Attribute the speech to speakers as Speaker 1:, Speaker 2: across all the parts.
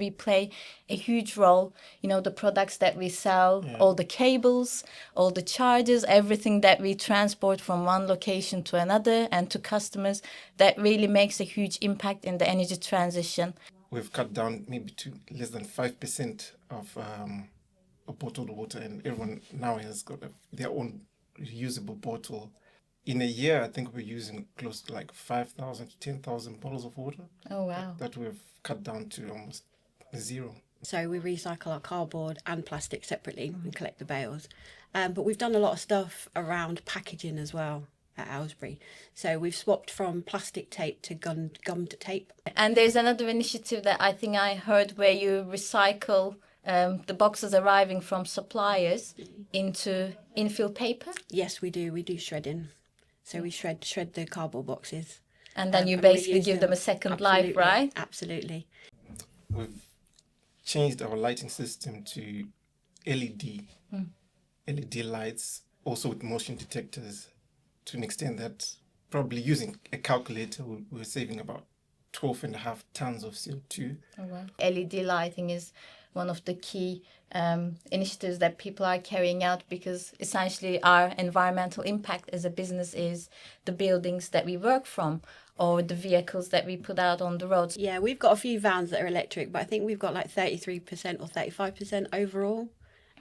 Speaker 1: We play a huge role, the products that we sell, all the cables, all the chargers, everything that we transport from one location to another and to customers, that really makes a huge impact in the energy transition.
Speaker 2: We've cut down maybe to less than 5% of bottled water, and everyone now has got their own reusable bottle. In a year, I think we're using close to like 5,000 to 10,000 bottles of water.
Speaker 1: Oh, wow.
Speaker 2: That we've cut down to almost zero.
Speaker 3: So we recycle our cardboard and plastic separately and collect the bales. But we've done a lot of stuff around packaging as well at Aylesbury. So we've swapped from plastic tape to gummed tape.
Speaker 1: And there's another initiative that I think I heard where you recycle the boxes arriving from suppliers into infill paper.
Speaker 3: Yes, we do. We do shredding. So we shred the cardboard boxes.
Speaker 1: And then you basically give them a second life, right?
Speaker 3: Absolutely.
Speaker 2: We've changed our lighting system to LED lights, also with motion detectors, to an extent that probably using a calculator, we're saving about 12.5 tons of CO2.
Speaker 1: Oh, wow. LED lighting is one of the key initiatives that people are carrying out, because essentially our environmental impact as a business is the buildings that we work from or the vehicles that we put out on the roads.
Speaker 3: Yeah, we've got a few vans that are electric, but I think we've got like 33% or 35% overall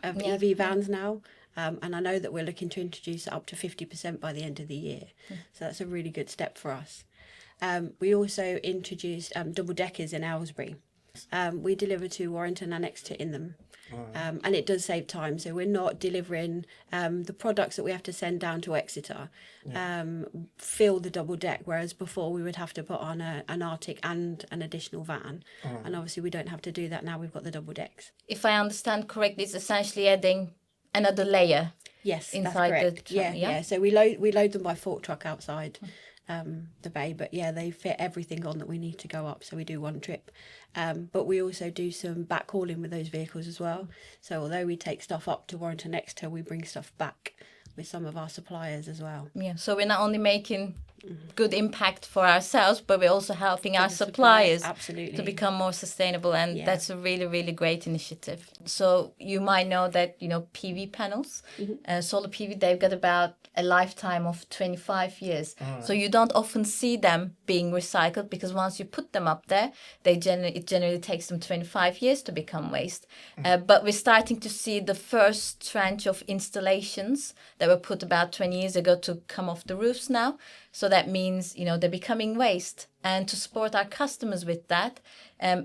Speaker 3: of EV vans now. And I know that we're looking to introduce it up to 50% by the end of the year. So that's a really good step for us. We also introduced double-deckers in Aylesbury. We deliver to Warrington and Exeter in them. And it does save time. So we're not delivering the products that we have to send down to Exeter, fill the double deck, whereas before we would have to put on an Arctic and an additional van. And obviously we don't have to do that now. We've got the double decks.
Speaker 1: If I understand correctly, it's essentially adding another layer.
Speaker 3: Yes,
Speaker 1: inside
Speaker 3: that's correct.
Speaker 1: the
Speaker 3: truck. Yeah. So we load them by fork truck outside the bay, but yeah, they fit everything on that we need to go up, so we do one trip. But we also do some backhauling with those vehicles as well. So although we take stuff up to Warrington Exeter, we bring stuff back with some of our suppliers as well.
Speaker 1: Yeah, so we're not only making good impact for ourselves, but we're also helping our suppliers
Speaker 3: absolutely
Speaker 1: to become more sustainable, and that's a really, really great initiative. So you might know that, PV panels, solar PV, they've got about a lifetime of 25 years. So you don't often see them being recycled, because once you put them up there, it generally takes them 25 years to become waste. But we're starting to see the first tranche of installations that were put about 20 years ago to come off the roofs now. So that means, they're becoming waste. And to support our customers with that,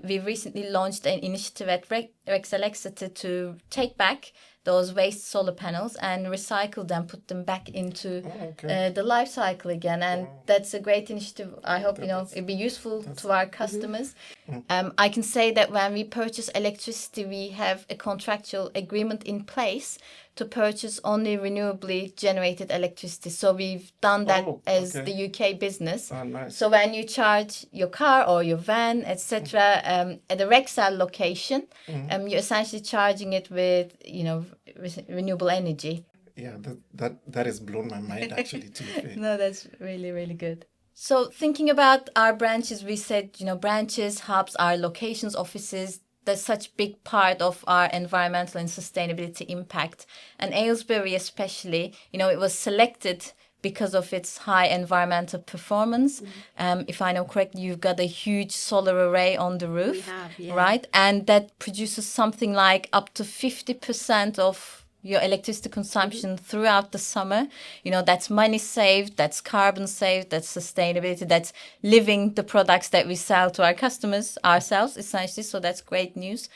Speaker 1: we recently launched an initiative at Rexel Exeter to take back those waste solar panels and recycle them, put them back into the life cycle again. And that's a great initiative. I hope, it'll be useful to our customers. I can say that when we purchase electricity, we have a contractual agreement in place to purchase only renewably generated electricity. So we've done that as the UK business.
Speaker 2: Nice.
Speaker 1: So when you charge your car or your van, etc., at the Rexel location, you're essentially charging it with, renewable energy.
Speaker 2: Yeah, that has blown my mind actually too.
Speaker 1: No, that's really, really good. So thinking about our branches, we said, branches, hubs, our locations, offices, that's such a big part of our environmental and sustainability impact. And Aylesbury especially, it was selected because of its high environmental performance. If I know correctly, you've got a huge solar array on the roof, right? And that produces something like up to 50% of your electricity consumption throughout the summer. That's money saved, that's carbon saved, that's sustainability, that's living the products that we sell to our customers ourselves, essentially. So that's great news.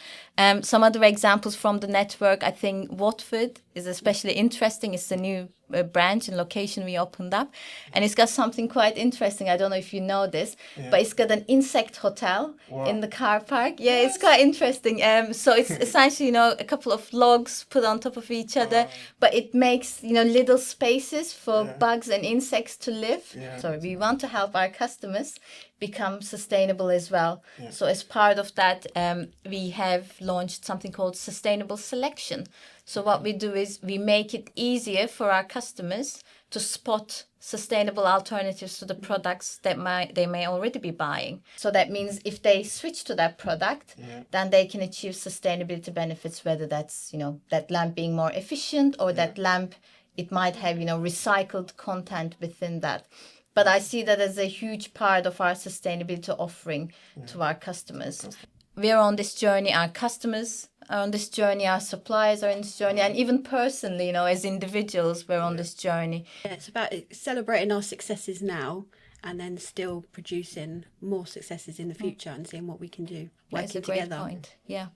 Speaker 1: Some other examples from the network, I think Watford is especially interesting. It's a new branch and location we opened up, and it's got something quite interesting. I don't know if you know this, but it's got an insect hotel in the car park. Yeah, it's quite interesting. So it's essentially, a couple of logs put on top of each other, but it makes, little spaces for bugs and insects to live. So we want to help our customers become sustainable as well.
Speaker 2: Yeah.
Speaker 1: So as part of that, we have launched something called sustainable selection. So what we do is we make it easier for our customers to spot sustainable alternatives to the products that they may already be buying. So that means if they switch to that product, then they can achieve sustainability benefits, whether that's, that lamp being more efficient, or that lamp, it might have, recycled content within that. But I see that as a huge part of our sustainability offering to our customers. We are on this journey, our customers are on this journey, our suppliers are on this journey, and even personally, as individuals, we're on this journey.
Speaker 3: Yeah, it's about celebrating our successes now and then still producing more successes in the future and seeing what we can do, working
Speaker 1: That's a great
Speaker 3: together.
Speaker 1: point. Yeah.